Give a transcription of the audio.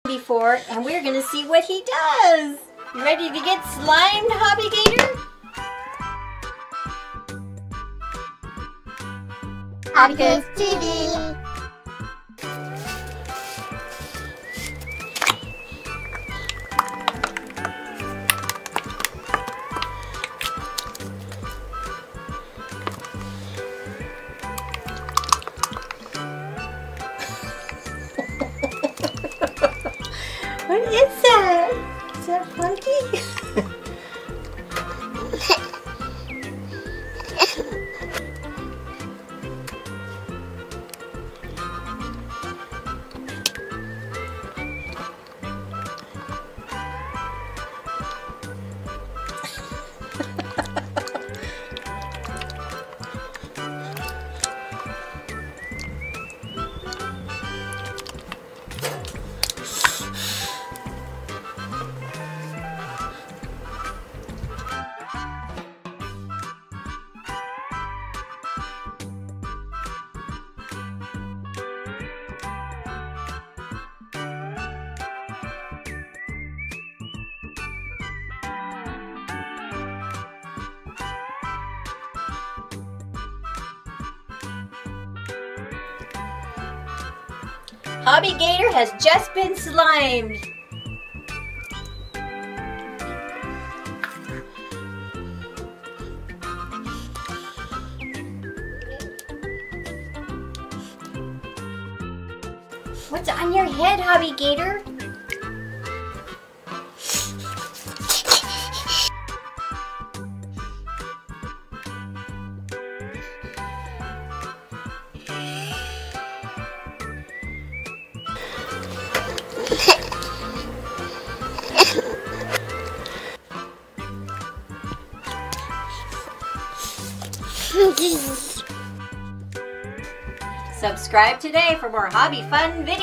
before, and we're gonna see what he does. You ready to get slimed, HobbyGator? HobbyKidsTV. What is that? Is that funky? HobbyGator has just been slimed. What's on your head, HobbyGator? Subscribe today for more hobby fun videos.